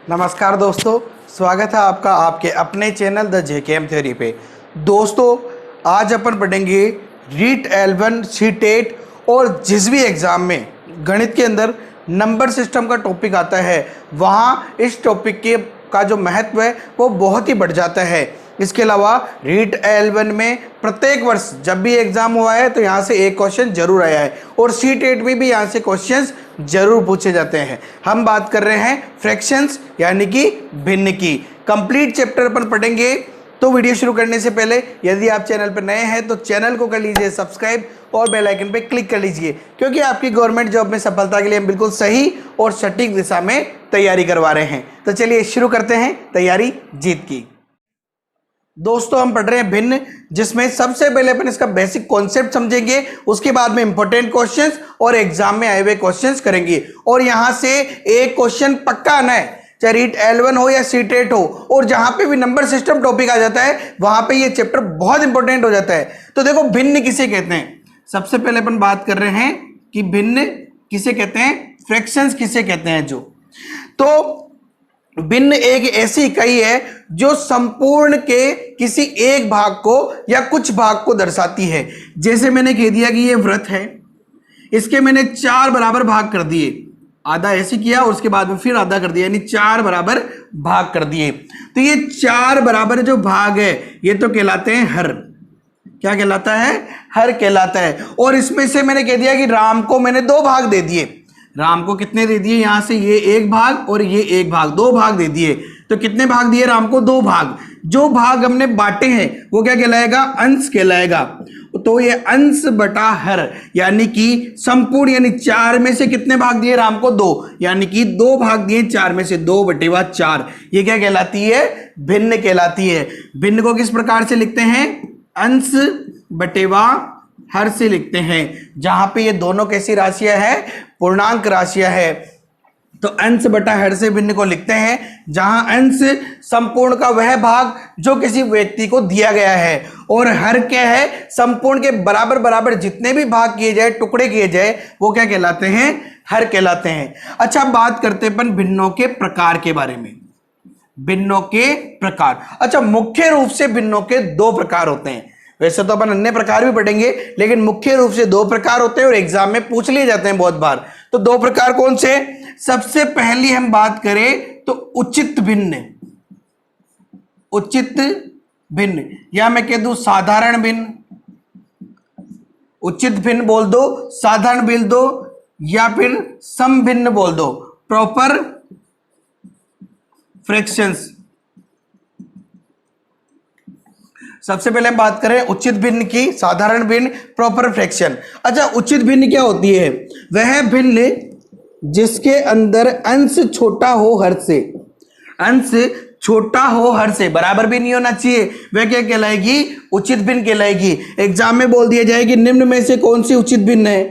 नमस्कार दोस्तों, स्वागत है आपका आपके अपने चैनल द जेकेएम थ्योरी पे। दोस्तों, आज अपन पढ़ेंगे रीट L1 सी-टेट और जिस भी एग्ज़ाम में गणित के अंदर नंबर सिस्टम का टॉपिक आता है वहाँ इस टॉपिक के का जो महत्व है वो बहुत ही बढ़ जाता है। इसके अलावा रीट L1 में प्रत्येक वर्ष जब भी एग्जाम हुआ है तो यहाँ से एक क्वेश्चन जरूर आया है और सी-टेट में भी यहाँ से क्वेश्चंस जरूर पूछे जाते हैं। हम बात कर रहे हैं फ्रैक्शंस यानी कि भिन्न की। कंप्लीट चैप्टर पर पढ़ेंगे। तो वीडियो शुरू करने से पहले यदि आप चैनल पर नए हैं तो चैनल को कर लीजिए सब्सक्राइब और बेल आइकन पे क्लिक कर लीजिए, क्योंकि आपकी गवर्नमेंट जॉब में सफलता के लिए हम बिल्कुल सही और सटीक दिशा में तैयारी करवा रहे हैं। तो चलिए शुरू करते हैं तैयारी जीत की। दोस्तों, हम पढ़ रहे हैं भिन्न, जिसमें सबसे पहले अपन इसका बेसिक कॉन्सेप्ट समझेंगे, उसके बाद में इंपॉर्टेंट क्वेश्चंस और एग्जाम में आए हुए क्वेश्चंस करेंगे। और यहां से एक क्वेश्चन पक्का आना है, चाहे रीट L1 हो या सी-टेट हो, और जहां पे भी नंबर सिस्टम टॉपिक आ जाता है वहां पे ये चैप्टर बहुत इंपॉर्टेंट हो जाता है। तो देखो, भिन्न किसे कहते हैं। सबसे पहले अपन बात कर रहे हैं कि भिन्न किसे कहते हैं, फ्रैक्शंस किसे कहते हैं। तो भिन्न एक ऐसी इकाई है जो संपूर्ण के किसी एक भाग को या कुछ भाग को दर्शाती है। जैसे मैंने कह दिया कि ये वृत्त है, इसके मैंने 4 बराबर भाग कर दिए, आधा ऐसे किया और उसके बाद में फिर आधा कर दिया, यानी 4 बराबर भाग कर दिए। तो ये 4 बराबर जो भाग है ये तो कहलाते हैं हर। क्या कहलाता है? हर कहलाता है। और इसमें से मैंने कह दिया कि राम को मैंने 2 भाग दे दिए। राम को कितने दे दिए? यहां से ये 1 भाग और ये 1 भाग, 2 भाग दे दिए। तो कितने भाग दिए राम को? 2 भाग। जो भाग हमने बांटे हैं वो क्या कहलाएगा? अंश कहलाएगा। तो ये अंश बटा हर, यानी कि संपूर्ण, यानी 4 में से कितने भाग दिए राम को? 2, यानी कि 2 भाग दिए 4 में से, 2/4। ये क्या कहलाती है? भिन्न कहलाती है। भिन्न को किस प्रकार से लिखते हैं? अंश बटेवा हर से लिखते हैं, जहां पे ये दोनों कैसी राशियां हैं? पूर्णांक राशियां है। तो अंश बटा हर से भिन्न को लिखते हैं, जहां अंश संपूर्ण का वह भाग जो किसी व्यक्ति को दिया गया है, और हर क्या है? संपूर्ण के बराबर बराबर जितने भी भाग किए जाए, टुकड़े किए जाए, वो क्या कहलाते हैं? हर कहलाते हैं। अच्छा, बात करते हैं अपन भिन्नों के प्रकार के बारे में। भिन्नों के प्रकार। अच्छा, मुख्य रूप से भिन्नों के 2 प्रकार होते हैं। वैसे तो अपन अन्य प्रकार भी पढ़ेंगे, लेकिन मुख्य रूप से 2 प्रकार होते हैं और एग्जाम में पूछ लिए जाते हैं बहुत बार। तो 2 प्रकार कौन से? सबसे पहली हम बात करें तो उचित भिन्न। उचित भिन्न, या मैं कह दूं साधारण भिन्न। उचित भिन्न बोल दो, साधारण भिन्न दो, या फिर समभिन्न बोल दो, प्रॉपर फ्रैक्शंस। सबसे पहले हम बात करें उचित भिन्न की, साधारण भिन्न, प्रॉपर फ्रैक्शन। अच्छा, उचित भिन्न क्या होती है? वह भिन्न जिसके अंदर अंश छोटा हो हर से। अंश छोटा हो हर से, बराबर भी नहीं होना चाहिए, वह क्या कहलाएगी? उचित भिन्न कहलाएगी। एग्जाम में बोल दिया जाए कि निम्न में से कौन सी उचित भिन्न है,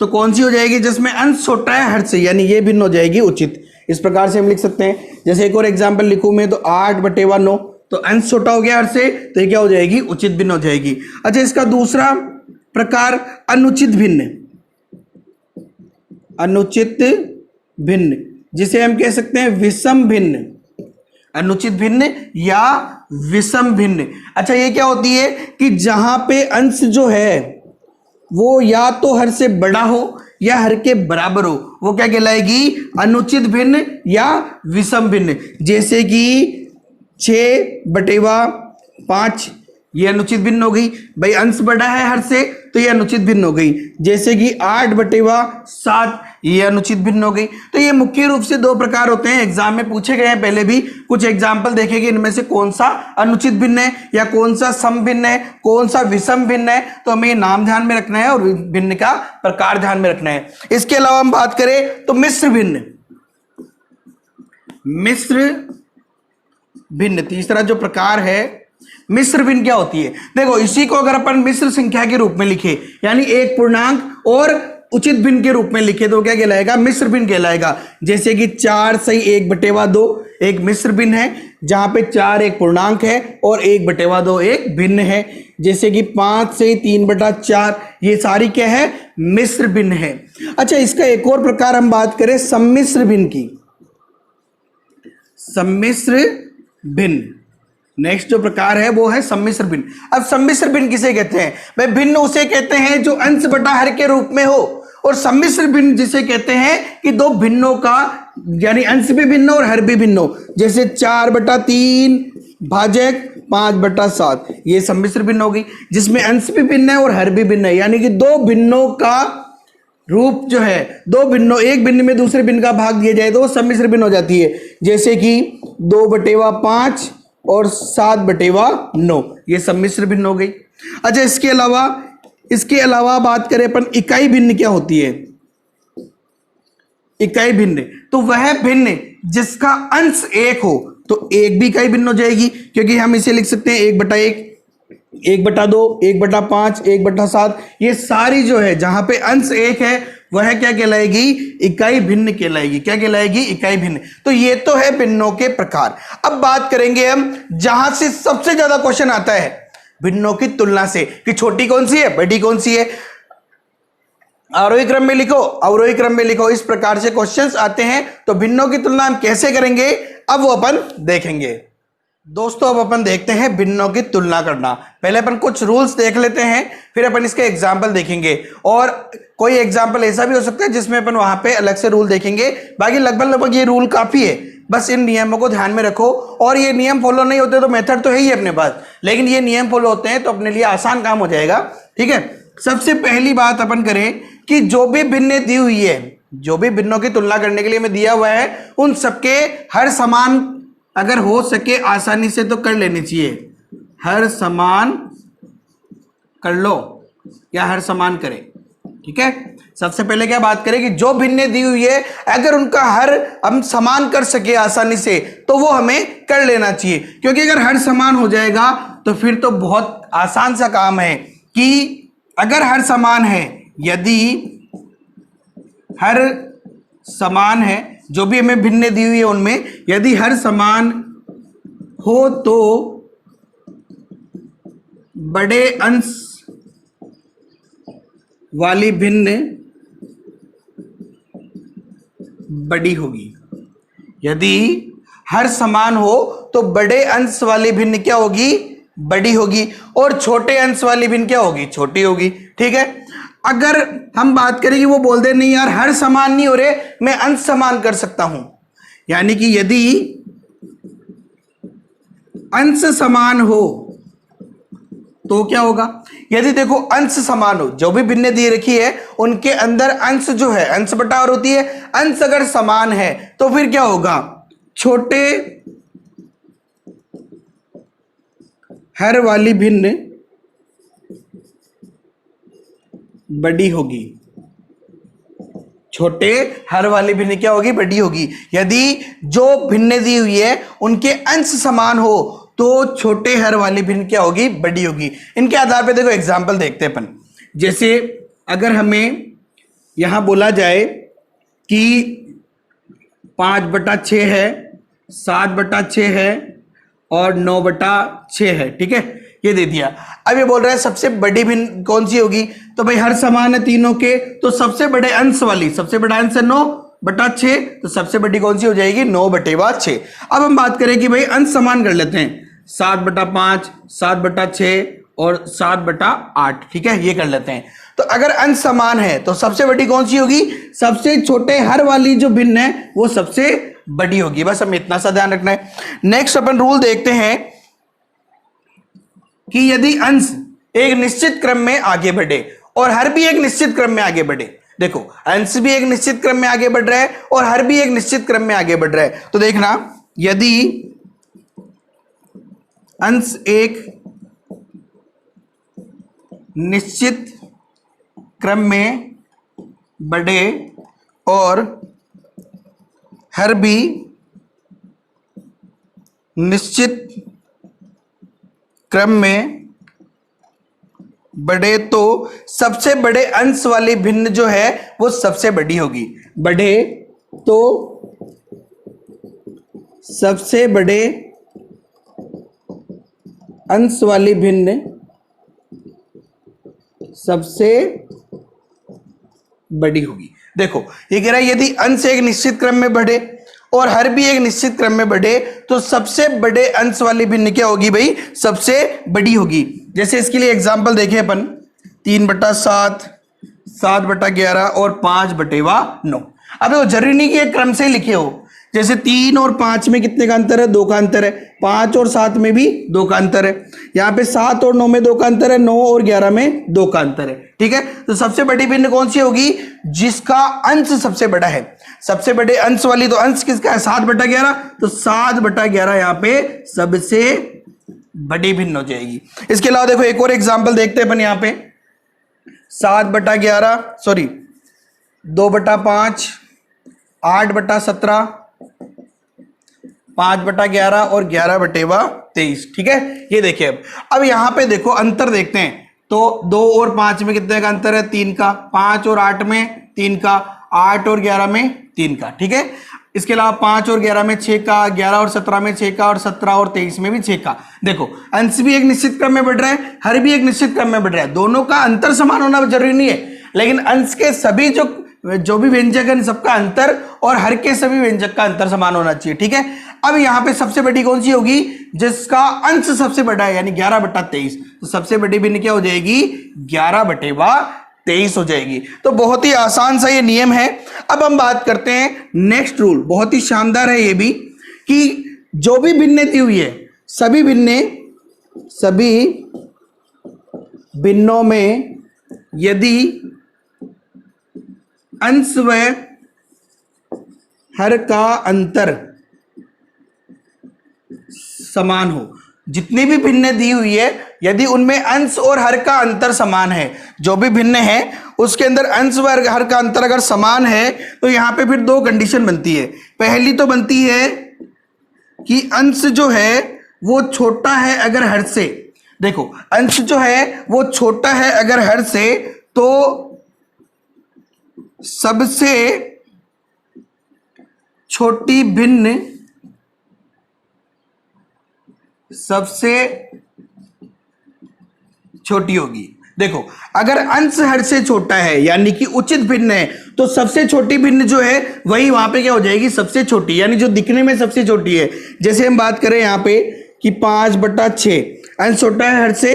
तो कौन सी हो जाएगी? जिसमें अंश छोटा है हर से, यानी ये भिन्न हो जाएगी उचित। इस प्रकार से हम लिख सकते हैं। जैसे एक और एग्जांपल लिखूं मैं, तो 8/9, तो अंश छोटा हो गया हर से, तो ये क्या हो जाएगी? उचित भिन्न हो जाएगी। अच्छा, इसका दूसरा प्रकार अनुचित भिन्न। अनुचित भिन्न, जिसे हम कह सकते हैं विषम भिन्न। अनुचित भिन्न या विषम भिन्न। अच्छा, ये क्या होती है कि जहां पे अंश जो है वो या तो हर से बड़ा हो या हर के बराबर हो, वो क्या कहलाएगी? अनुचित भिन्न या विषम भिन्न। जैसे कि 6/5, ये अनुचित भिन्न हो गई। भाई, अंश बड़ा है हर से तो ये अनुचित भिन्न हो गई। जैसे कि 8/7, ये अनुचित भिन्न हो गई। तो ये मुख्य रूप से 2 प्रकार होते हैं, एग्जाम में पूछे गए हैं। पहले भी कुछ एग्जाम्पल देखेंगे, इनमें से कौन सा अनुचित भिन्न है, या कौन सा सम भिन्न है, कौन सा विषम भिन्न है। तो हमें ये नाम ध्यान में रखना है और भिन्न का प्रकार ध्यान में रखना है। इसके अलावा हम बात करें तो मिश्र भिन्न। मिश्र भिन्न तीसरा जो प्रकार है। मिश्र भिन्न क्या होती है? देखो, इसी को अगर अपन मिश्र संख्या के रूप में लिखे, यानी एक पूर्णांक और उचित भिन्न के रूप में लिखे तो क्या कहलाएगा, मिश्र भिन्न कहलाएगा। जैसे कि 4/1/2 एक मिश्र भिन्न है, जहां पे 4 एक पूर्णांक है और 1/2 एक भिन्न है। जैसे कि 5/3/4 ये सारी क्या है, मिश्र भिन्न है। अच्छा, इसका एक और प्रकार हम बात करें सम्मिश्र भिन्न की। सम्मिश्र भिन्न, नेक्स्ट जो प्रकार है वो है सम्मिश्र भिन्न। अब सम्मिश्र भिन्न किसे कहते हैं भाई, भिन्न उसे कहते हैं जो अंश बटा हर के रूप में हो, और सम्मिश्र भिन्न जिसे कहते हैं कि दो भिन्नों का यानी अंश भी भिन्न और हर भी भिन्न हो। जैसे 4/3 भाजक 5/7 ये सम्मिश्र भिन्न हो गई, जिसमें अंश भी भिन्न है और हर भी भिन्न है, यानी कि दो भिन्नों का रूप जो है, दो भिन्नों, एक भिन्न में दूसरे भिन्न का भाग दिया जाए तो वो सम्मिश्र भिन्न हो जाती है। जैसे कि 2/5 और 7/9 ये सम्मिश्र भिन्न हो गई। अच्छा, इसके अलावा बात करें अपन इकाई भिन्न क्या होती है। इकाई भिन्न तो वह भिन्न जिसका अंश 1 हो, तो एक भी इकाई भिन्न हो जाएगी, क्योंकि हम इसे लिख सकते हैं 1/1, 1/2, 1/5, 1/7 ये सारी जो है जहां पे अंश 1 है वह क्या कहलाएगी, इकाई भिन्न कहलाएगी। क्या कहलाएगी, इकाई भिन्न। तो ये तो है भिन्नों के प्रकार। अब बात करेंगे हम जहां से सबसे ज्यादा क्वेश्चन आता है भिन्नों की तुलना से, कि छोटी कौन सी है, बड़ी कौन सी है, आरोही क्रम में लिखो, अवरोही क्रम में लिखो, इस प्रकार से क्वेश्चंस आते हैं। तो भिन्नों की तुलना हम कैसे करेंगे अब वो अपन देखेंगे। दोस्तों, अब अपन देखते हैं भिन्नों की तुलना करना। पहले अपन कुछ रूल्स देख लेते हैं, फिर अपन इसके एग्जाम्पल देखेंगे, और कोई एग्जाम्पल ऐसा भी हो सकता है जिसमें अपन वहां पे अलग से रूल देखेंगे। बाकी लगभग ये रूल काफी है, बस इन नियमों को ध्यान में रखो। और ये नियम फॉलो नहीं होते तो मेथड तो है ही अपने पास, लेकिन ये नियम फॉलो होते हैं तो अपने लिए आसान काम हो जाएगा। ठीक है, सबसे पहली बात अपन करें कि जो भी भिन्न दी हुई है, जो भी भिन्नों की तुलना करने के लिए हमें दिया हुआ है, उन सबके हर समान अगर हो सके आसानी से तो कर लेनी चाहिए। हर समान कर लो या हर समान करें। ठीक है, सबसे पहले क्या बात करें कि जो भिन्न दी हुई है अगर उनका हर हम समान कर सके आसानी से तो वो हमें कर लेना चाहिए, क्योंकि अगर हर समान हो जाएगा तो फिर तो बहुत आसान सा काम है कि अगर हर समान है, यदि हर समान है, जो भी हमें भिन्न दी हुई है उनमें यदि हर समान हो तो बड़े अंश वाली भिन्न बड़ी होगी। यदि हर समान हो तो बड़े अंश वाली भिन्न क्या होगी, बड़ी होगी, और छोटे अंश वाली भिन्न क्या होगी, छोटी होगी। ठीक है, अगर हम बात करें कि वो बोल दे नहीं यार हर समान नहीं हो रहे, मैं अंश समान कर सकता हूं, यानी कि यदि अंश समान हो तो क्या होगा, यदि देखो अंश समान हो, जो भी भिन्न दी रखी है उनके अंदर अंश जो है, अंश बटावर होती है, अंश अगर समान है तो फिर क्या होगा, छोटे हर वाली भिन्न बड़ी होगी। छोटे हर वाली भिन्न क्या होगी, बड़ी होगी। यदि जो भिन्न दी हुई है उनके अंश समान हो तो छोटे हर वाली भिन्न क्या होगी, बड़ी होगी। इनके आधार पे देखो एग्जांपल देखते हैं अपन। जैसे अगर हमें यहां बोला जाए कि 5/6 है, 7/6 है और 9/6 है, ठीक है, ये दे दिया। अब ये बोल रहा है सबसे बड़ी भिन्न कौन सी होगी, तो भाई हर समान है तीनों के, तो सबसे बड़े अंश वाली, सबसे बड़ा अंश है 9/6, तो सबसे बड़ी कौन सी हो जाएगी, 9/6। अब हम बात करें कि भाई अंश समान कर लेते हैं, 7/5, 7/6 और 7/8, ठीक है, ये कर लेते हैं। तो अगर अंश समान है तो सबसे बड़ी कौन सी होगी, सबसे छोटे हर वाली जो भिन्न है वो सबसे बड़ी होगी। बस हमें इतना सा ध्यान रखना है। नेक्स्ट अपन रूल देखते हैं कि यदि अंश एक निश्चित क्रम में आगे बढ़े और हर भी एक निश्चित क्रम में आगे बढ़े, देखो अंश भी एक निश्चित क्रम में आगे बढ़ रहा है और हर भी एक निश्चित क्रम में आगे बढ़ रहा है, तो देखना यदि अंश एक निश्चित क्रम में बढ़े और हर भी निश्चित क्रम में बढ़े तो सबसे बड़े अंश वाली भिन्न जो है वो सबसे बड़ी होगी। बढ़े तो सबसे बड़े अंश वाली भिन्न सबसे बड़ी होगी। देखो ये कह रहा है यदि अंश एक निश्चित क्रम में बढ़े और हर भी एक निश्चित क्रम में बढ़े तो सबसे बड़े अंश वाली भिन्न क्या होगी भाई, सबसे बड़ी होगी। जैसे इसके लिए एग्जांपल देखें अपन 3/7, 7/11 और 5/9। अब वो जरूरी नहीं कि एक क्रम से लिखे हो, जैसे 3 और 5 में कितने का अंतर है, 2 का अंतर है। 5 और 7 में भी 2 का अंतर है। यहाँ पे 7 और 9 में 2 का अंतर है, 9 और 11 में 2 का अंतर है। ठीक है, तो सबसे बड़ी भिन्न कौन सी होगी, जिसका अंश सबसे बड़ा है। सबसे बड़े अंश वाली तो अंश किसका है, 7/11, तो 7/11 यहाँ पे सबसे बड़ी भिन्न हो जाएगी। इसके अलावा देखो एक और एग्जाम्पल देखते हैं अपन यहाँ पे 7/11 सॉरी 2/5, 8/17, 5/11 और 11/23। ठीक है, ये देखिए अब यहां पे देखो अंतर देखते हैं तो 2 और 5 में कितने का अंतर है, 3 का। 5 और 8 में 3 का, 8 और 11 में 3 का। ठीक है, इसके अलावा 5 और 11 में 6 का, 11 और 17 में 6 का और 17 और 23 में भी 6 का। देखो अंश भी एक निश्चित क्रम में बढ़ रहा है, हर भी एक निश्चित क्रम में बढ़ रहा है। दोनों का अंतर समान होना जरूरी नहीं है, लेकिन अंश के सभी जो भी व्यंजक है सबका अंतर और हर के सभी व्यंजक का अंतर समान होना चाहिए। ठीक है, अब यहां पे सबसे बड़ी कौन सी होगी, जिसका अंश सबसे बड़ा है, यानी 11/23। तो सबसे बड़ी भिन्न क्या हो जाएगी, 11/23 हो जाएगी। तो बहुत ही आसान सा ये नियम है। अब हम बात करते हैं नेक्स्ट रूल, बहुत ही शानदार है ये भी, कि जो भी भिन्नें दी हुई है सभी भिन्नों में यदि अंश व हर का अंतर समान हो। जितनी भी भिन्न दी हुई है यदि उनमें अंश और हर का अंतर समान है, जो भी भिन्न है उसके अंदर अंश व हर का अंतर अगर समान है तो यहां पे फिर 2 कंडीशन बनती है। पहली तो बनती है कि अंश जो है वो छोटा है अगर हर से। देखो अंश जो है वो छोटा है अगर हर से, तो सबसे छोटी भिन्न सबसे छोटी होगी। देखो अगर अंश हर से छोटा है यानी कि उचित भिन्न है, तो सबसे छोटी भिन्न जो है वही वहां पे क्या हो जाएगी, सबसे छोटी, यानी जो दिखने में सबसे छोटी है। जैसे हम बात करें यहां पे कि 5/6 अंश छोटा है हर से,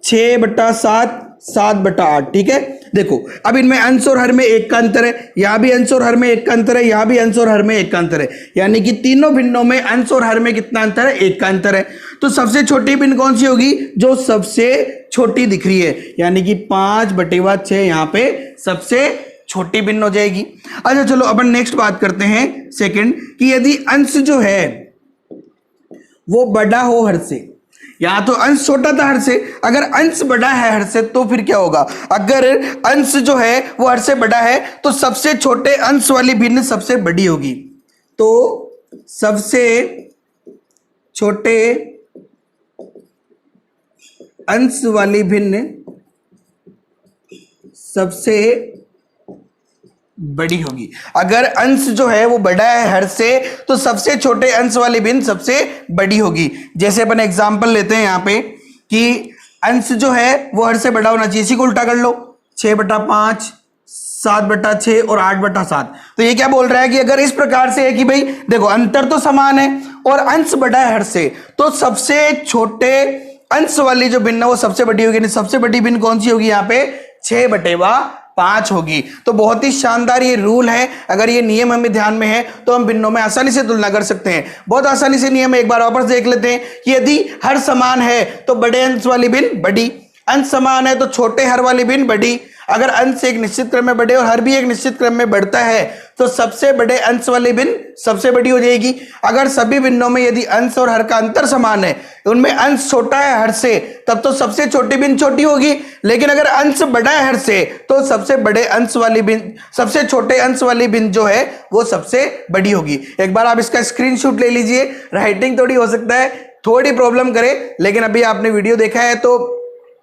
6/7, 7/8। ठीक है, देखो अब इनमें अंश और हर में 1 का अंतर है, यहां भी अंश और हर में 1 का अंतर है, यहां भी अंश और हर में 1 का अंतर है, यानी कि तीनों भिन्नों में अंश और हर में कितना अंतर है, 1 का अंतर है। तो सबसे छोटी भिन्न कौन सी होगी, जो सबसे छोटी दिख रही है, यानी कि 5/6 यहां पे सबसे छोटी भिन्न हो जाएगी। अच्छा चलो अपन नेक्स्ट बात करते हैं सेकंड, कि यदि अंश जो है वो बड़ा हो हर से, यहां तो अंश छोटा था हर से, अगर अंश बड़ा है हर से तो फिर क्या होगा, अगर अंश जो है वो हर से बड़ा है तो सबसे छोटे अंश वाली भिन्न सबसे बड़ी होगी। तो सबसे छोटे अंश वाली भिन्न सबसे बड़ी होगी। अगर अंश जो है वो बड़ा है हर से तो सबसे छोटे अंश वाली भिन्न सबसे बड़ी होगी। जैसे अपन एग्जांपल लेते हैं यहाँ पे कि अंश जो है वो हर से बड़ा होना चाहिए, इसी को उल्टा कर लो, 6/5, 7/6 और 8/7। तो ये क्या बोल रहा है कि अगर इस प्रकार से है कि भाई देखो अंतर तो समान है और अंश बड़ा है हर से, तो सबसे छोटे अंश वाली जो भिन्न है वो सबसे बड़ी होगी। सबसे बड़ी भिन्न कौन सी होगी, यहाँ पे 6/5 होगी। तो बहुत ही शानदार ये रूल है, अगर ये नियम हमें ध्यान में है तो हम भिन्नों में आसानी से तुलना कर सकते हैं। बहुत आसानी से नियम एक बार वापस देख लेते हैं कि यदि हर समान है तो बड़े अंश वाली भिन्न बड़ी, अंश समान है तो छोटे हर वाली भिन्न बड़ी। अगर अंश एक निश्चित क्रम में बढ़े और हर भी एक निश्चित क्रम में बढ़ता है तो सबसे बड़े अंश वाली भिन्न सबसे बड़ी हो जाएगी। अगर सभी भिन्नों में यदि अंश और हर का अंतर समान है, उनमें अंश छोटा है हर से, तब तो सबसे छोटी भिन्न छोटी होगी। लेकिन अगर अंश बड़ा है हर से तो सबसे बड़े अंश वाली भिन्न सबसे छोटे अंश वाली भिन्न जो है वो सबसे बड़ी होगी। एक बार आप इसका स्क्रीनशॉट ले लीजिए। राइटिंग थोड़ी हो सकता है थोड़ी प्रॉब्लम करे, लेकिन अभी आपने वीडियो देखा है तो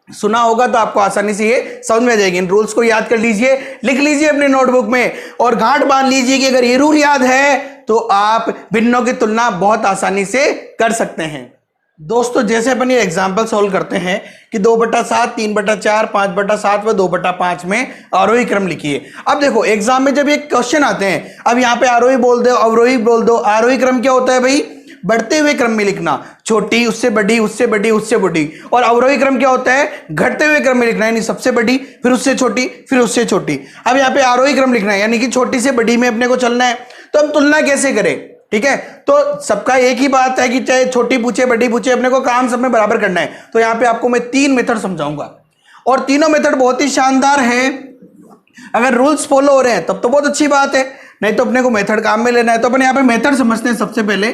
सुना होगा तो आपको आसानी से ये समझ में आ जाएगी। इन रूल्स को याद कर लीजिए, लिख लीजिए अपने नोटबुक में और गांठ बांध लीजिए कि अगर ये रूल याद है तो आप भिन्नों की तुलना बहुत आसानी से कर सकते हैं। दोस्तों जैसे अपन ये एग्जाम्पल सोल्व करते हैं कि 2/7, 3/4, 5/7 व 2/5 में आरोही क्रम लिखिए। अब देखो एग्जाम में जब ये क्वेश्चन आते हैं, अब यहाँ पे आरोही बोल दो, अवरोही बोल दो। आरोही क्रम क्या होता है भाई? बढ़ते हुए क्रम में लिखना, छोटी उससे बड़ी, उससे बड़ी, उससे बड़ी। और अवरोही क्रम क्या होता है? घटते हुए क्रम में लिखना, यानी सबसे बड़ी, फिर उससे छोटी, फिर उससे छोटी। अब यहाँ पे आरोही क्रम लिखना है, यानी कि छोटी से बड़ी में अपने को चलना है। तो हम तुलना कैसे करें? ठीक है, तो सबका एक ही बात है कि चाहे छोटी पूछे बड़ी पूछे, अपने को काम सब में बराबर करना है। तो यहाँ पे आपको मैं 3 मेथड समझाऊंगा और तीनों मेथड बहुत ही शानदार है। अगर रूल्स फॉलो हो रहे हैं तब तो बहुत अच्छी बात है, नहीं तो अपने को मेथड काम में लेना है। तो अपन यहाँ पे मेथड समझते हैं सबसे पहले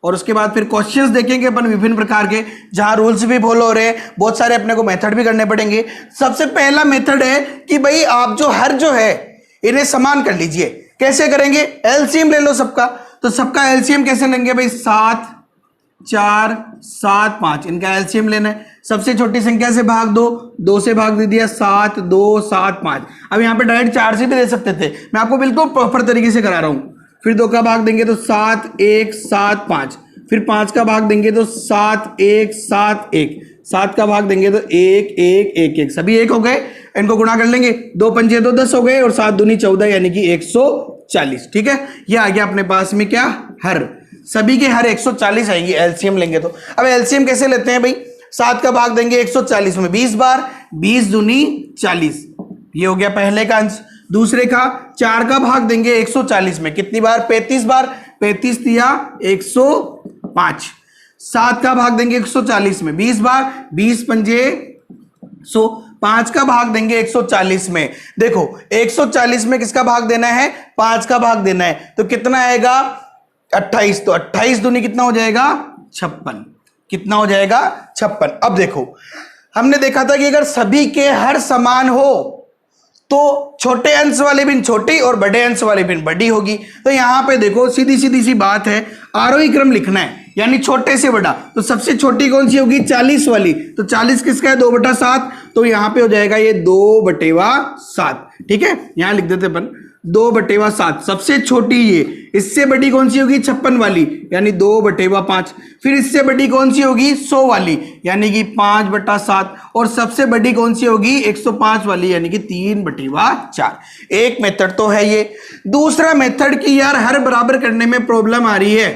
और उसके बाद फिर क्वेश्चंस देखेंगे अपन विभिन्न प्रकार के, जहां रूल्स भी फॉलो हो रहे हैं, बहुत सारे अपने को मेथड भी करने पड़ेंगे। सबसे पहला मेथड है कि भाई आप जो हर जो है इन्हें समान कर लीजिए। कैसे करेंगे? एलसीएम ले लो सबका। तो सबका एलसीएम कैसे लेंगे भाई? 7, 4, 7, 5, इनका एलसीएम लेना है। सबसे छोटी संख्या से भाग दो, 2 से भाग दे दिया, 7, 2, 7, 5। अब यहाँ पे डायरेक्ट 4 से भी दे सकते थे, मैं आपको बिल्कुल प्रॉपर तरीके से करा रहा हूं। फिर 2 का भाग देंगे तो 7, 1, 7, 5। फिर 5 का भाग देंगे तो 7, 1, 7, 1। 7 का भाग देंगे तो 1, 1, 1, 1। सभी 1 हो गए, इनको गुणा कर लेंगे। 2 पंजे तो 10 हो गए और 7 दूनी 14, यानी कि 140। ठीक है, ये आ गया अपने पास में क्या? हर। सभी के हर 140 आएंगी, एलसीएम लेंगे तो। अब एलसीएम कैसे लेते हैं भाई? 7 का भाग देंगे 140 में 20 बार, 20 दूनी 40। ये हो गया पहले का अंश। दूसरे का 4 का भाग देंगे 140 में कितनी बार? 35 बार, 35 दिया 105। 7 का भाग देंगे 140 में 20 बार, 20 पंजे 100। 5 का भाग देंगे 140 में। देखो 140 में किसका भाग देना है? 5 का भाग देना है। तो कितना आएगा? 28। तो 28 दूनी कितना हो जाएगा? 56। कितना हो जाएगा? 56। अब देखो हमने देखा था कि अगर सभी के हर समान हो तो छोटे अंश वाले बिन छोटी और बड़े अंश वाले बिन बड़ी होगी। तो यहां पे देखो सीधी सीधी सी बात है, आरोही क्रम लिखना है, यानी छोटे से बड़ा। तो सबसे छोटी कौन सी होगी? 40 वाली। तो 40 किसका है? 2/7। तो यहां पे हो जाएगा ये 2/7। ठीक है, यहां लिख देते अपन 2/7। सबसे छोटी ये। इससे बड़ी कौन सी होगी? 56 वाली, यानी 2/5। फिर इससे बड़ी कौन सी होगी? 100 वाली, यानी कि 5/7। और सबसे बड़ी कौन सी होगी? 105 वाली, यानी कि 3/4। एक मेथड तो है ये। दूसरा मेथड की यार हर बराबर करने में प्रॉब्लम आ रही है,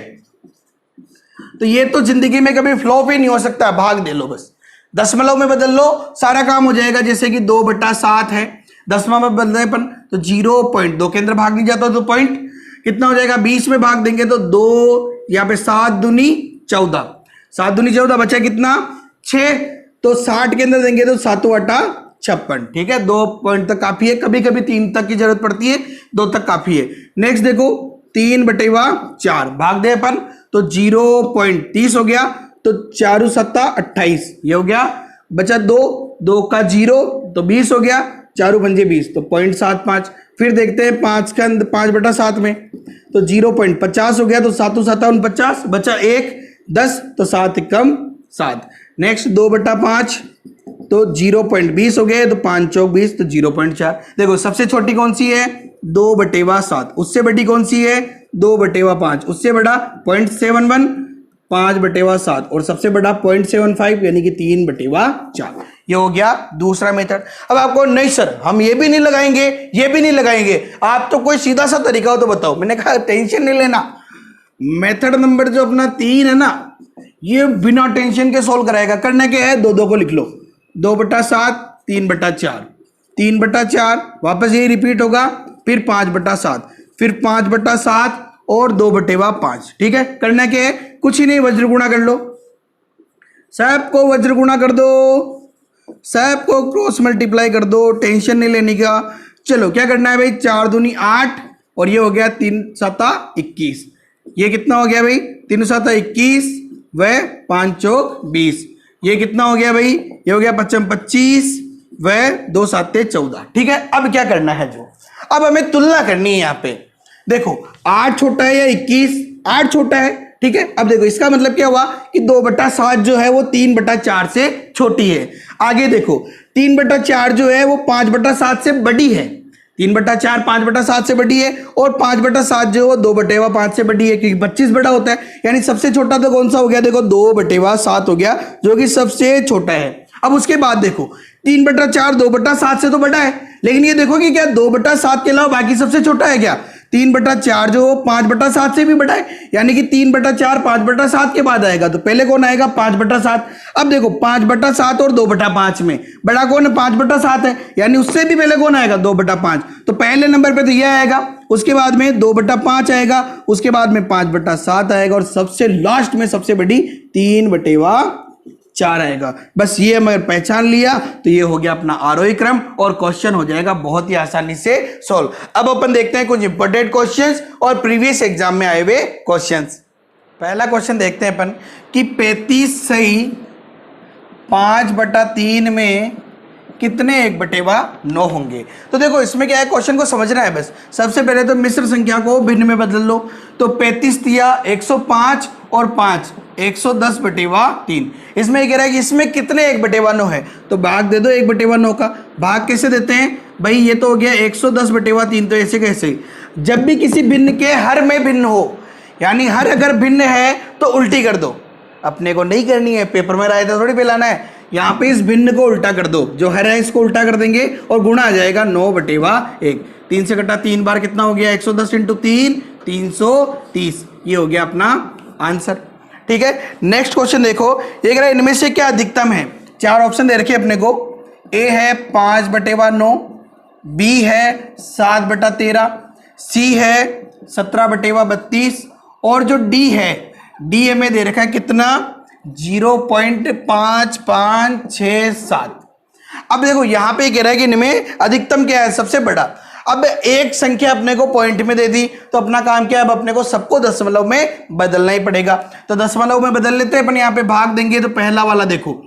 तो ये तो जिंदगी में कभी फ्लॉप ही नहीं हो सकता। भाग दे लो, बस दशमलव में बदल लो, सारा काम हो जाएगा। जैसे कि 2/7 है, दसवां में बदल अपन तो 0.2 के अंदर भाग नहीं जाता तो पॉइंट कितना हो जाएगा? 20 में भाग देंगे तो 2, यहाँ पे 7 दूनी 14। 7 दूनी 14, बचा कितना? 6। तो 60 के अंदर देंगे तो 7/56। ठीक है, 2 पॉइंट तक काफी है, कभी कभी 3 तक की जरूरत पड़ती है, 2 तक काफी है। नेक्स्ट देखो 3/4 भाग दे अपन तो 0.30 हो गया। तो 4 7 28, ये हो गया। बचा 2 का 0 तो 20 हो गया, 4 पंजे 20 तो 0.75। फिर देखते हैं 5 का 5/7 में तो 0.50 हो गया। तो 7 7 49, बचा 1 10 तो 7 कम 7। नेक्स्ट 2/5 तो 0.20 हो गए, तो 5 चौक 20 तो 0.4। देखो सबसे छोटी कौन सी है? 2/7। उससे बड़ी कौन सी है? 2/5। उससे बड़ा 0.71, 5/7 और सबसे बड़ा 0.75, यानी कि 3/4। ये हो गया दूसरा मेथड। अब आपको नहीं सर हम ये भी नहीं लगाएंगे, ये भी नहीं लगाएंगे, आप तो कोई सीधा सा तरीका हो तो बताओ। मैंने कहा टेंशन नहीं लेना, मेथड नंबर जो अपना 3 है ना, ये बिना टेंशन के सोल्व कराएगा। करने के है 2 को लिख लो, 2/7, 3/4, 3/4 वापस यही रिपीट होगा। फिर 5/7, फिर 5/7 और 2/5। ठीक है, करने के कुछ ही नहीं, वज्र गुणा कर लो, सब को वज्र गुणा कर दो, सब को क्रॉस मल्टीप्लाई कर दो, टेंशन नहीं लेने का। चलो क्या करना है भाई? 4 दूनी 8 और ये हो गया 3 7 21। ये कितना हो गया भाई? 3 7 21 व 5 चौक 20। ये कितना हो गया भाई? ये हो गया 55 25 व 2 7 14। ठीक है, अब क्या करना है? जो अब हमें तुलना करनी है यहाँ पे। देखो 8 छोटा है या 21? 8 छोटा है। ठीक है, अब देखो इसका मतलब क्या हुआ कि 2/7 जो है वो 3/4 से छोटी है। आगे देखो 3/4 जो है वो 5/7 से बड़ी है, 3/4 5/7 से बड़ी है, और 5/7 जो है 2/5 से बड़ी है, क्योंकि 25 बड़ा होता है। यानी सबसे छोटा तो कौन सा हो गया, देखो 2/7 हो गया, जो कि सबसे छोटा है। अब उसके बाद देखो 3/4 2/7 से तो बड़ा है, लेकिन ये देखो कि क्या 2/7 के अलावा बाकी सबसे छोटा है क्या, 3/4 जो 5/7 से भी बड़ा है, यानी कि 3/4 5/7 के बाद आएगा, तो पहले कौन आएगा 5/7। अब देखो 5/7 और 2/5 में बड़ा कौन है, 5/7 है, यानी उससे भी पहले कौन आएगा 2/5, तो पहले नंबर पे तो यह आएगा, उसके बाद में 2/5 आएगा, उसके बाद में 5/7 आएगा, और सबसे लास्ट में सबसे बड़ी 3/4 आएगा। बस ये हम अगर पहचान लिया तो ये हो गया अपना आरोही क्रम, और क्वेश्चन हो जाएगा बहुत ही आसानी से सॉल्व। अब अपन देखते हैं कुछ इंपॉर्टेंट क्वेश्चंस और प्रीवियस एग्जाम में आए हुए क्वेश्चंस। पहला क्वेश्चन देखते हैं अपन कि 35 सही 5/3 में कितने 1/9 होंगे। तो देखो इसमें क्या है, क्वेश्चन को समझना है बस। सबसे पहले तो मिश्र संख्या को भिन्न में बदल लो, तो 35 दिया 105 और 5 110/3। इसमें कह रहा है कि इसमें कितने 1/9 है, तो भाग दे दो 1/9 का। भाग कैसे देते हैं भाई, ये तो हो गया 110/3, तो ऐसे कैसे, जब भी किसी भिन्न के हर में भिन्न हो, यानी हर अगर भिन्न है तो उल्टी कर दो, अपने को नहीं करनी है, पेपर में रायता थोड़ी फैलाना है। यहाँ पे इस भिन्न को उल्टा कर दो, जो हर है इसको उल्टा कर देंगे और गुणा आ जाएगा 9/1। 3 से कटा 3 बार कितना हो गया, 110 × 3 330। ये हो गया अपना आंसर। ठीक है, नेक्स्ट क्वेश्चन देखो, ये कह रहा है इनमें से क्या अधिकतम है। 4 ऑप्शन दे रखे अपने को, ए है 5/9, बी है 7/13, सी है 17/32, और जो डी है, डी हमें दे रखा है कितना 0.5567। अब देखो यहां पे कह रहा है कि इनमें अधिकतम क्या है, सबसे बड़ा। अब एक संख्या अपने को पॉइंट में दे दी, तो अपना काम क्या है, अब अपने को सबको दशमलव में बदलना ही पड़ेगा। तो दशमलव में बदल लेते हैं अपन, यहाँ पे भाग देंगे, तो पहला वाला देखो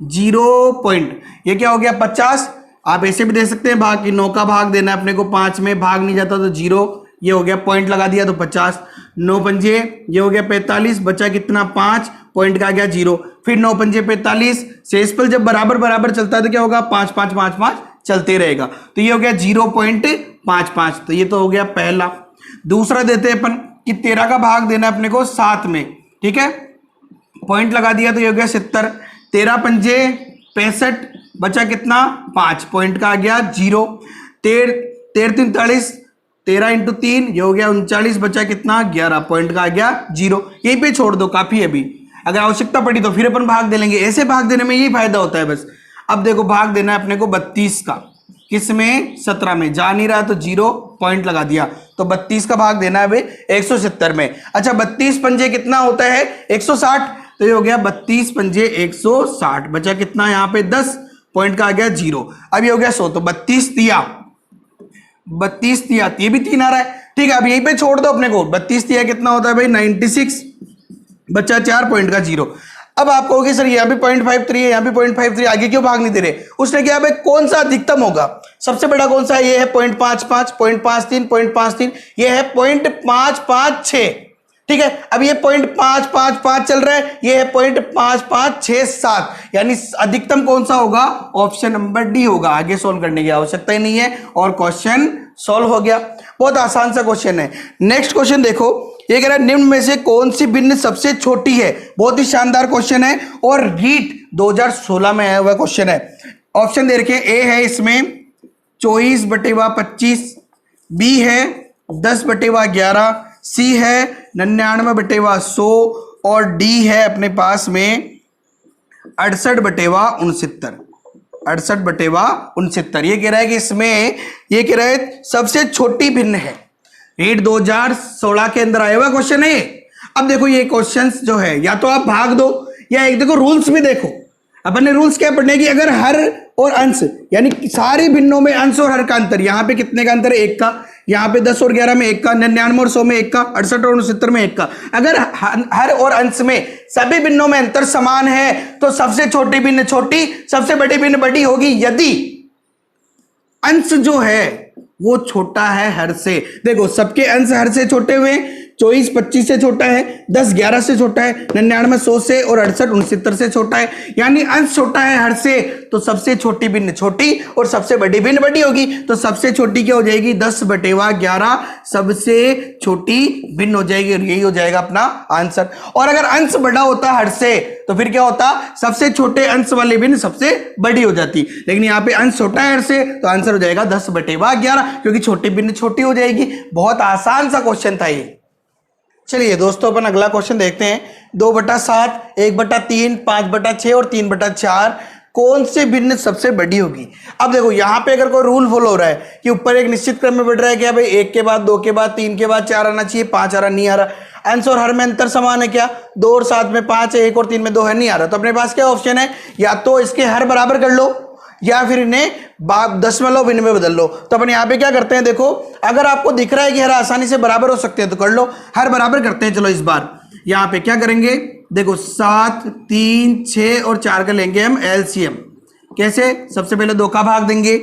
0. ये क्या हो गया 50। आप ऐसे भी दे सकते हैं भाग की 9 का भाग देना है अपने को, 5 में भाग नहीं जाता तो 0, ये हो गया पॉइंट लगा दिया तो 50। 9 पंजे ये हो गया 45, बचा कितना 5, पॉइंट का आ गया 0। फिर 9 पंजे 45, शेषफल जब बराबर बराबर चलता है तो क्या होगा 5 5 5 5 चलते रहेगा, तो ये हो गया 0.55। तो ये तो हो गया पहला। दूसरा देते हैं अपन कि 13 का भाग देना है अपने को 7 में, ठीक है, पॉइंट लगा दिया तो ये हो गया 70। 13 पंजे 65, बचा कितना 5, पॉइंट का आ गया 0। 13 43, 13 × 3 ये हो गया 39, बचा कितना 11, पॉइंट का आ गया 0। यहीं पे छोड़ दो, काफी है। अभी अगर आवश्यकता पड़ी तो फिर अपन भाग दे लेंगे, ऐसे भाग देने में यही फायदा होता है बस। अब देखो भाग देना है अपने को 32 का, किसमें 17 में, जा नहीं रहा तो 0, पॉइंट लगा दिया, तो 32 का भाग देना है अभी 170 में। अच्छा 32 पंजे कितना होता है 160, तो ये हो गया 32 पंजे 160, बचा कितना यहाँ पे 10, पॉइंट का आ गया 0। अब ये हो गया 100, तो 32 दिया, ये भी 3 आ रहा है, ठीक है। अब यहीं पे छोड़ दो अपने को, 32 दिया कितना होता है भाई 96, बच्चा 4, पॉइंट का 0। अब आप कहोगे सर यहाँ भी 0.53 है, यहाँ भी 0.53, आगे क्यों भाग नहीं दे रहे। उसने क्या भाई कौन सा अधिकतम होगा, सबसे बड़ा कौन सा है, ये है 0.55, 0.53, 0.53, ये है 0.556, ठीक है। अब ये 0.555 चल रहा है, ये है 0.5567, यानी अधिकतम कौन सा होगा, ऑप्शन नंबर डी होगा। आगे सोल्व करने की आवश्यकता ही नहीं है और क्वेश्चन सोल्व हो गया। बहुत आसान सा क्वेश्चन है। नेक्स्ट क्वेश्चन देखो, ये कह रहा है निम्न में से कौन सी भिन्न सबसे छोटी है। बहुत ही शानदार क्वेश्चन है और रीट 2016 में आया हुआ क्वेश्चन है। ऑप्शन दे रखे, ए है इसमें 24/25, बी है 10/11, सी है 99/100, और डी है अपने पास में 68/69। 68/69 ये कह रहा है कि इसमें ये कह रहा है सबसे छोटी भिन्न है। रीट 2016 के अंदर आया हुआ क्वेश्चन है। अब देखो ये क्वेश्चंस जो है, या तो आप भाग दो, या एक देखो रूल्स भी देखो। अपन ने रूल्स क्या पढ़ने की, अगर हर और अंश यानी सारी भिन्नों में अंश और हर का अंतर, यहाँ पे कितने का अंतर है 1 का, यहाँ पे 10 और 11 में 1 का, 99 और 100 में 1 का, 68 और 69 में 1 का। अगर हर और अंश में सभी भिन्नों में अंतर समान है तो सबसे छोटी भिन्न छोटी, सबसे बड़ी भिन्न बड़ी होगी यदि अंश जो है वो छोटा है हर से। देखो सबके अंश हर से छोटे हुए, 24 25 से छोटा है, 10 11 से छोटा है, 99 100 से और 68 69 से छोटा है। यानी अंश छोटा है हर से, तो सबसे छोटी भिन्न छोटी और सबसे बड़ी भिन्न बड़ी होगी। तो सबसे छोटी क्या हो जाएगी 10/11, सबसे छोटी भिन्न हो जाएगी और यही हो जाएगा अपना आंसर। और अगर अंश बड़ा होता हर से तो फिर क्या होता, सबसे छोटे अंश वाली भिन्न सबसे बड़ी हो जाती। लेकिन यहाँ पे अंश छोटा है हर से तो आंसर हो जाएगा 10/11, क्योंकि छोटी भिन्न छोटी हो जाएगी। बहुत आसान सा क्वेश्चन था ये। चलिए दोस्तों अपन अगला क्वेश्चन देखते हैं। 2/7, 1/3, 5/6 और 3/4 कौन से भिन्न सबसे बड़ी होगी। अब देखो यहाँ पे अगर कोई रूल फॉलो हो रहा है कि ऊपर एक निश्चित क्रम में बढ़ रहा है क्या भाई, 1 के बाद 2 के बाद 3 के बाद 4 आना चाहिए, 5 आ रहा नहीं आ रहा। अंश और हर में अंतर समान है क्या, 2 और 7 में 5 है, 1 और 3 में 2 है, नहीं आ रहा। तो अपने पास क्या ऑप्शन है, या तो इसके हर बराबर कर लो या फिर इन्हें दशमलव भिन्न में बदल लो। तो अपन यहाँ पे क्या करते हैं, देखो अगर आपको दिख रहा है कि हर आसानी से बराबर हो सकते हैं तो कर लो, हर बराबर करते हैं। चलो इस बार यहाँ पे क्या करेंगे, देखो 7 3 6 और 4 का लेंगे हम एलसीएम। कैसे, सबसे पहले 2 का भाग देंगे,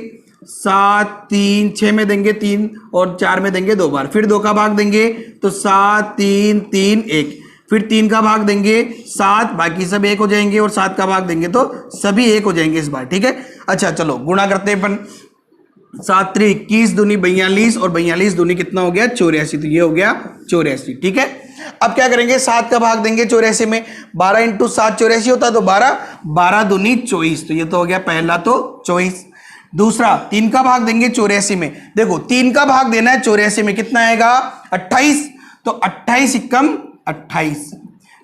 7 3 6 में देंगे 3 और 4 में देंगे 2 बार, फिर 2 का भाग देंगे तो 7 3 3 1, फिर 3 का भाग देंगे 7, बाकी सब 1 हो जाएंगे और 7 का भाग देंगे तो सभी 1 हो जाएंगे इस बार। ठीक है, अच्छा चलो गुणा करते हैं अपन। 7 3 21 दूनी 42 और 42 दूनी कितना हो गया 84, तो ये हो गया 84। ठीक है, अब क्या करेंगे, 7 का भाग देंगे 84 में, 12 × 7 84 होता है तो 12, 12 दूनी 24, तो ये तो हो गया पहला तो 24। दूसरा 3 का भाग देंगे 84 में, देखो 3 का भाग देना है 84 में, कितना आएगा 28, तो 28 × 28।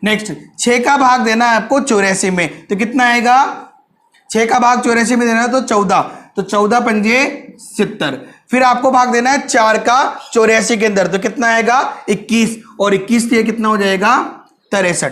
नेक्स्ट 6 का भाग देना है आपको 84 में, तो कितना आएगा, 6 का भाग 84 में देना है तो 14, तो 14 पंजे 70। फिर आपको भाग देना है 4 का 84 के अंदर, तो कितना आएगा 21, और 21 से कितना हो जाएगा 63।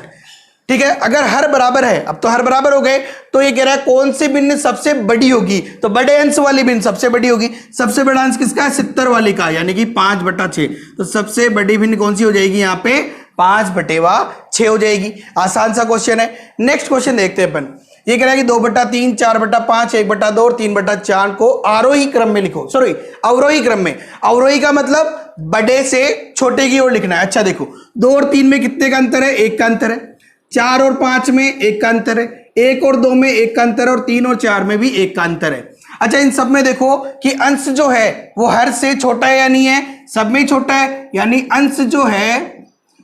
ठीक है, अगर हर बराबर है, अब तो हर बराबर हो गए, तो ये कह रहा है कौन सी भिन्न सबसे बड़ी होगी, तो बड़े अंश वाली भिन्न सबसे बड़ी होगी। सबसे बड़ा अंश किसका है, 70 वाली का, यानी कि 5/6। तो सबसे बड़ी भिन्न कौन सी हो जाएगी यहाँ पे 5/6 हो जाएगी। आसान सा क्वेश्चन है। नेक्स्ट क्वेश्चन देखते हैं अपन। ये कह रहा है कि 2/3, 4/5, 1/2 और 3/4 को आरोही क्रम में लिखो, सॉरी अवरोही क्रम में। अवरोही का मतलब बड़े से छोटे की ओर लिखना है। अच्छा देखो 2 और 3 में कितने का अंतर है, 1 का अंतर है। 4 और 5 में 1 का अंतर है, 1 और 2 में 1 का अंतर है और 3 और 4 में भी 1 का अंतर है। अच्छा इन सब में देखो कि अंश जो है वो हर से छोटा है या नहीं है, सब में छोटा है, यानी अंश जो है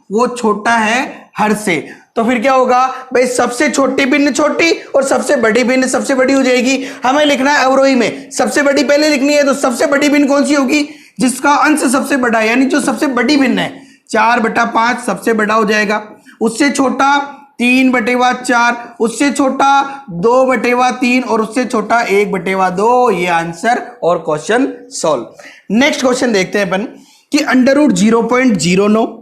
वो छोटा है हर से। तो फिर क्या होगा भाई, सबसे छोटी भिन्न छोटी और सबसे बड़ी भिन्न सबसे बड़ी हो जाएगी। हमें लिखना है अवरोही में, सबसे बड़ी पहले लिखनी है, तो सबसे बड़ी भिन्न कौन सी होगी, जिसका अंश सबसे बड़ा है, यानी जो सबसे बड़ी भिन्न है। 4/5 सबसे बड़ा हो जाएगा, उससे छोटा 3/4, उससे छोटा 2/3 और उससे छोटा 1/2। ये आंसर और क्वेश्चन सॉल्व। नेक्स्ट क्वेश्चन देखते हैं अपन कि √0.09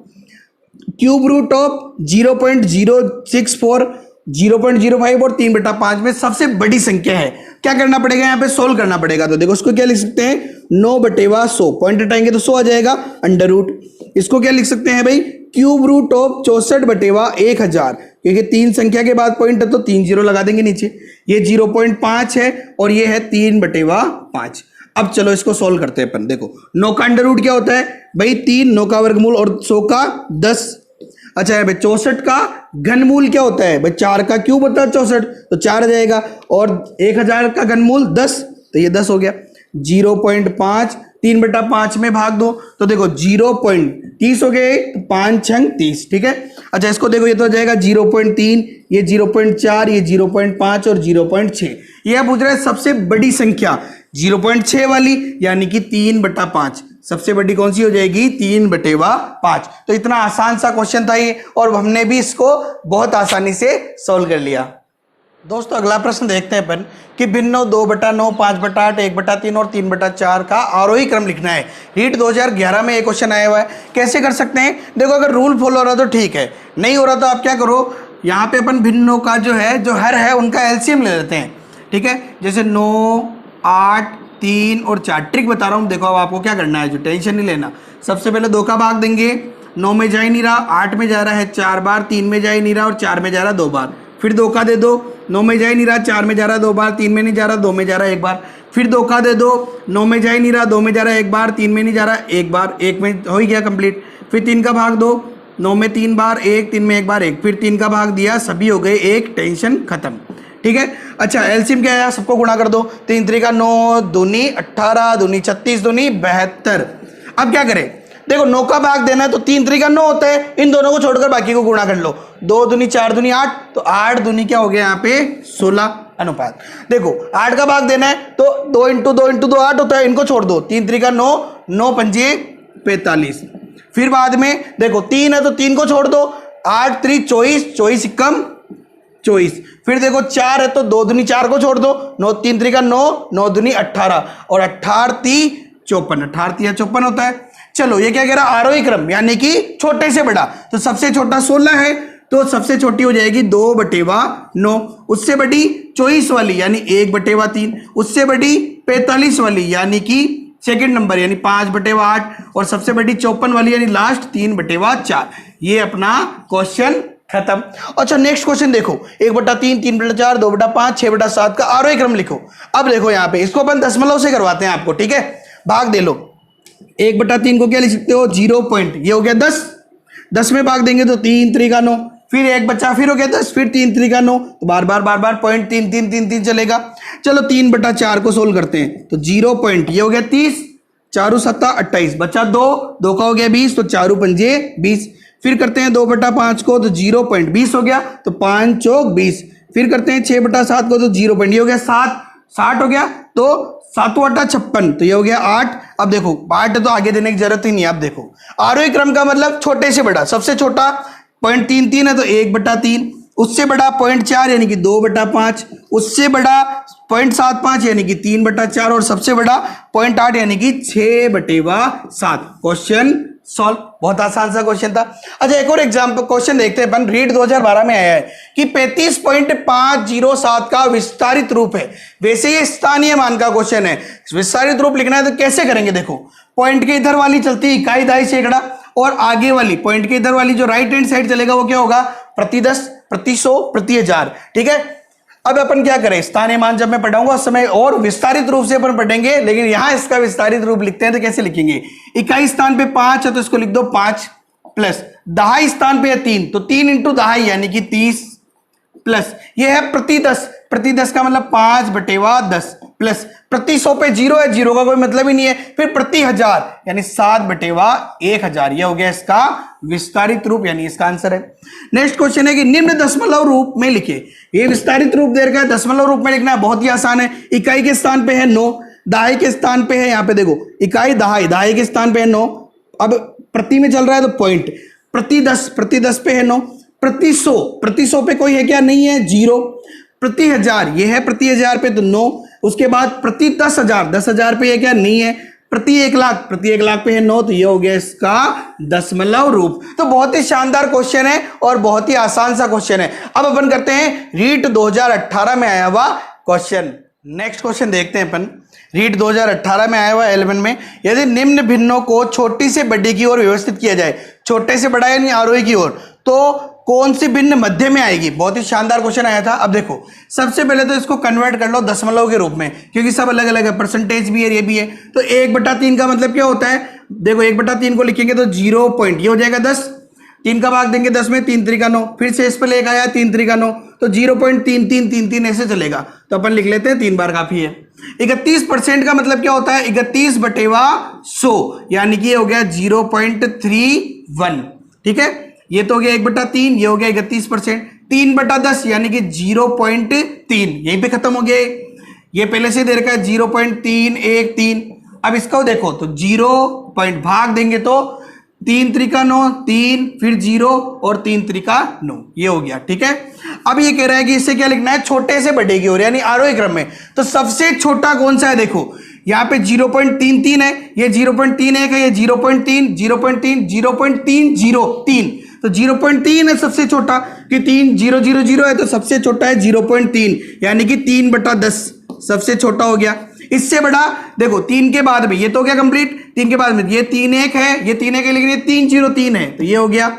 क्यूब रूट ऑफ 0.064, 0.05 और 3/5 में सबसे बड़ी संख्या है। क्या करना पड़ेगा, यहाँ पे सोल्व करना पड़ेगा। तो देखो उसको क्या लिख सकते हैं, 9/100, पॉइंट हटाएंगे तो 100 आ जाएगा, अंडर रूट। इसको क्या लिख सकते हैं भाई, क्यूब रूट ऑफ 64/1000, क्योंकि 3 संख्या के बाद पॉइंट है तो 3 0 लगा देंगे नीचे। ये 0.5 है और ये है 3/5। अब चलो इसको सोल्व करते हैं अपन। देखो 9 का अंडर रूट क्या होता है भाई, 3, 9 का वर्गमूल और 100 का 10। अच्छा है भाई 64 का घनमूल क्या होता है भाई, 4 का क्यूब होता है 64, तो 4 आ जाएगा, और 1000 का घनमूल 10, तो ये 10 हो गया। 0.5 3/5 में भाग दो, तो देखो 0.30 हो गए, 5 छंग 30। ठीक है, अच्छा इसको देखो ये तो हो जाएगा 0.3, ये 0.4, ये 0.5 और 0.6। यह पूछ रहा है सबसे बड़ी संख्या 0.6 वाली, यानी कि 3/5। सबसे बड़ी कौन सी हो जाएगी, 3/5। तो इतना आसान सा क्वेश्चन था ये, और हमने भी इसको बहुत आसानी से सोल्व कर लिया। दोस्तों अगला प्रश्न देखते हैं अपन कि भिन्नों 2/9, 5/8, 1/3 और 3/4 का आरोही क्रम लिखना है। रीट 2011 में एक क्वेश्चन आया हुआ है। कैसे कर सकते हैं, देखो अगर रूल फॉलो हो रहा तो ठीक है, नहीं हो रहा तो आप क्या करो, यहाँ पे अपन भिन्नों का जो है जो हर है उनका एलसीएम ले लेते हैं। ठीक है, जैसे 9, 8, 3 और 4। ट्रिक बता रहा हूँ, देखो अब आपको क्या करना है, जो टेंशन नहीं लेना। सबसे पहले 2 का भाग देंगे, 9 में जा ही नहीं रहा, 8 में जा रहा है 4 बार, 3 में जा ही नहीं रहा और 4 में जा रहा 2 बार। फिर 2 का दे दो, 9 में जा ही नहीं रहा, 4 में जा रहा 2 बार, 3 में नहीं जा रहा, 2 में जा रहा 1 बार। फिर 2 का दे दो, 9 में जा ही नहीं रहा, 2 में जा रहा 1 बार, 3 में नहीं जा रहा 1 बार, 1 में हो ही गया कंप्लीट। फिर 3 का भाग 2, 9 में 3 बार 1, 3 में 1 बार 1, फिर 3 का भाग दिया, सभी हो गए 1, टेंशन खत्म। ठीक है। अच्छा एलसीएम क्या है, सबको गुणा कर दो, 3 3 का 9, दूनी 18, दूनी 36, दूनी 72। अब क्या करें, देखो 9 का भाग देना है तो 3 3 का 9 होता है, इन दोनों को छोड़कर बाकी को गुणा कर लो, 2 दूनी 4 दूनी 8, तो 8 दूनी क्या हो गया यहाँ पे 16 अनुपात। देखो 8 का भाग देना है तो 2 इंटू 2 इंटू 2 8 होता है, इनको छोड़ दो, 3 3 का 9, 9 पंजे 45। फिर बाद में देखो 3 है तो 3 को छोड़ दो, 8 3 24, 24 कम 24। फिर देखो 4 है तो 2 दूनी 4 को छोड़ दो, 9 3 3 का 9, 9 दूनी 18 और 18 3 54, 18 3 54 होता है। चलो ये क्या कह रहा है, आरोही क्रम यानी कि छोटे से बड़ा, तो सबसे छोटा 16 है तो सबसे छोटी हो जाएगी 2/9, उससे बड़ी 24 वाली यानी 1/3, उससे बड़ी 45 वाली यानी कि सेकंड नंबर यानी 5/8, और सबसे बड़ी 54 वाली यानी लास्ट 3/4। ये अपना क्वेश्चन खत्म। अच्छा नेक्स्ट क्वेश्चन देखो, 1/3, 3/4, 2/5, 6/7 का आरोही क्रम लिखो। अब देखो यहाँ पे इसको अपन दशमलव से करवाते हैं आपको, ठीक है। भाग दे लो, 1/3 को क्या लिख सकते हो 0 पॉइंट, ये हो गया 10, 10 में भाग देंगे तो 3 3 का 9, फिर एक बच्चा फिर हो गया 10, फिर 3 3 का 9, तो बार बार पॉइंट 3 3 3 3 चलेगा। चलो 3/4 को सोल्व करते हैं तो 0 पॉइंट, ये हो गया 30, 4 7 28, बचा 2, 2 का हो गया 20, तो 4 पंजे 20। फिर करते हैं 2/5 को तो 0 पॉइंट 20 हो गया, तो 5 चौक 20। फिर करते हैं 6/7 को तो 0 पॉइंट, ये हो गया 7, 60 हो गया, तो 7 8 56, तो ये हो गया 8। अब देखो 8 तो आगे देने की जरूरत ही नहीं है। अब देखो आरोही क्रम का मतलब छोटे से बड़ा, सबसे छोटा 0.33 है तो 1/3, उससे बड़ा 0.4 यानी कि 2/5, उससे बड़ा 0.75 यानी कि 3/4, और सबसे बड़ा 0.8 यानी कि 6/7। Question solve. बहुत आसान सा क्वेश्चन था। अच्छा एक और एग्जाम्पल क्वेश्चन देखते हैं अपन, रीट 2012 में आया है कि 35.507 का विस्तारित रूप है। वैसे ये स्थानीय मान का क्वेश्चन है, विस्तारित रूप लिखना है तो कैसे करेंगे, देखो पॉइंट के इधर वाली चलती है इकाई दहाई सैकड़ा, और आगे वाली पॉइंट के इधर वाली जो राइट हैंड साइड चलेगा वो क्या होगा प्रति 10, प्रति 100, प्रति 1000। ठीक है। अब अपन क्या करें, स्थानीय मान जब मैं पढ़ाऊंगा उस समय और विस्तारित रूप से अपन पढ़ेंगे, लेकिन यहां इसका विस्तारित रूप लिखते हैं तो कैसे लिखेंगे, इकाई स्थान पे 5 है तो इसको लिख दो 5, प्लस दहाई स्थान पे है 3 तो 3 इंटू दहाई यानी कि 30, प्लस ये है प्रति 10, प्रति 10 का मतलब 5/10, प्लस प्रति 100 पे 0 है, 0 का कोई मतलब ही नहीं है, फिर प्रति 1000 यानी 7/1000। यह हो गया इसका विस्तारित रूप, यानी इसका आंसर है। नेक्स्ट क्वेश्चन है कि निम्न दशमलव रूप में लिखे। ये विस्तारित रूप दे रखा है, दशमलव रूप में लिखना है, बहुत ही आसान है। इकाई के स्थान पे है 9, दहाई के स्थान पे है, यहाँ पे देखो इकाई दहाई, दहाई के स्थान पे है 9, अब प्रति में चल रहा है तो पॉइंट, प्रति 10 पे है 9, प्रति 100 पे कोई है क्या, नहीं है 0, प्रति 1000 ये है, प्रति 1000 पे तो 9, उसके बाद प्रति 10,000 पे है क्या, नहीं है, प्रति 1 लाख पे है 9, तो ये हो गया इसका दशमलव रूप। तो बहुत ही शानदार क्वेश्चन है और बहुत ही आसान सा क्वेश्चन है। अब अपन करते हैं रीट 2018 में आया हुआ क्वेश्चन। नेक्स्ट क्वेश्चन देखते हैं अपन, रीट 2018 में आया हुआ 11 में, यदि निम्न भिन्नों को छोटी से बड़ी की ओर व्यवस्थित किया जाए, छोटे से बड़ा यानी आरोही की ओर, तो कौन सी भिन्न मध्य में आएगी। बहुत ही शानदार क्वेश्चन आया था। अब देखो सबसे पहले तो इसको कन्वर्ट कर लो दशमलव के रूप में, क्योंकि सब अलग अलग है, परसेंटेज भी है, ये भी है। तो 1/3 का मतलब क्या होता है, देखो 1/3 को लिखेंगे तो 0 पॉइंट, ये हो जाएगा 10, 3 का भाग देंगे 10 में, 3 3 का 9, फिर से इस पर लेकर आया 3 3 का 9, तो 0.3333 ऐसे चलेगा। तो अपन लिख लेते हैं 3 बार काफी है। 31% का मतलब क्या होता है, 31/100 यानी कि ये हो गया 0.31। ठीक है, ये तो हो गया 1/3, ये हो गया 31%, 3/10 यानी कि 0.3, यहीं पे खत्म हो गया। ये पहले से दे रखा है 0.313। अब इसको देखो तो 0 पॉइंट भाग देंगे तो 3 3 का 9, 3 फिर 0 और 3 3 का 9, ये हो गया। ठीक है। अब ये कह रहा है कि इससे क्या लिखना है, छोटे से बड़े की ओर यानी आरोही क्रम में। तो सबसे छोटा कौन सा है, देखो यहाँ पे 0.33 है, ये 0.31 है, ये 0.3 0.3 0.303, तो 0.3 है सबसे छोटा, कि 3 0 0 0 है तो सबसे छोटा है 0.3 यानी कि 3/10 सबसे छोटा हो गया। इससे बड़ा देखो 3 के बाद में, ये तो हो गया कंप्लीट, 3 के बाद में ये 3 1 है, ये 3 1 है, लेकिन ये 303 है, तो ये हो गया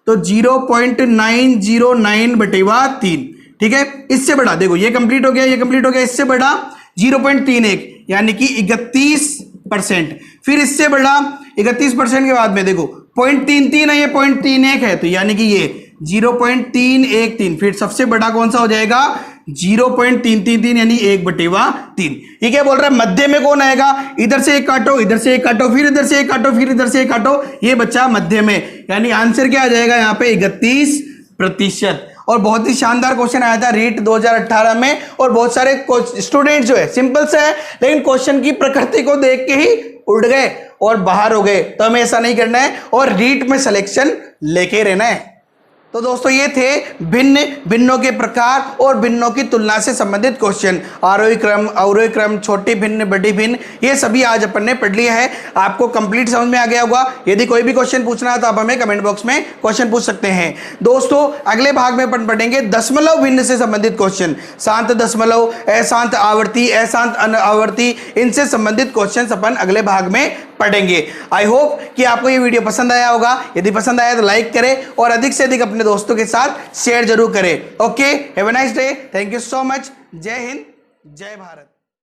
तो 0.909/3। ठीक है। इससे बड़ा देखो ये कंप्लीट हो गया, ये कंप्लीट हो गया, इससे बड़ा 0.31 यानी कि 31%। फिर इससे बड़ा 31% के बाद में देखो 0.33 है, ये 0.31 है, तो यानी कि ये 0.313। फिर सबसे बड़ा कौन सा हो जाएगा? 0.333 यानी 1/3। ये क्या बोल रहा है? मध्य में कौन आएगा? इधर से एक काटो, इधर से एक काटो, फिर इधर से एक काटो, फिर इधर से एक काटो, ये बच्चा मध्य में, यानी आंसर क्या आ जाएगा यहाँ पे? 31%। और बहुत ही शानदार क्वेश्चन आया था रीट 2018 में, और बहुत सारे स्टूडेंट जो है, सिंपल से है लेकिन क्वेश्चन की प्रकृति को देख के ही उड़ गए और बाहर हो गए। तो हमें ऐसा नहीं करना है और रीट में सिलेक्शन लेके रहना है। तो दोस्तों ये थे भिन्न भिन्नों के प्रकार और भिन्नों की तुलना से संबंधित क्वेश्चन। आरोही क्रम, अवरोही क्रम, छोटी भिन्न, बड़ी भिन्न, ये सभी आज अपन ने पढ़ लिया है। आपको कंप्लीट समझ में आ गया होगा। यदि कोई भी क्वेश्चन पूछना है तो आप हमें कमेंट बॉक्स में क्वेश्चन पूछ सकते हैं। दोस्तों अगले भाग में अपन पढ़ेंगे दशमलव भिन्न से संबंधित क्वेश्चन। शांत दशमलव, अशांत आवर्ती, अशांत आवर्ती, इनसे संबंधित क्वेश्चन अपन अगले भाग में पढ़ेंगे। आई होप कि आपको ये वीडियो पसंद आया होगा। यदि पसंद आया तो लाइक करें और अधिक से अधिक अपने दोस्तों के साथ शेयर जरूर करें। Okay, have a nice day, thank you so much. जय हिंद, जय भारत।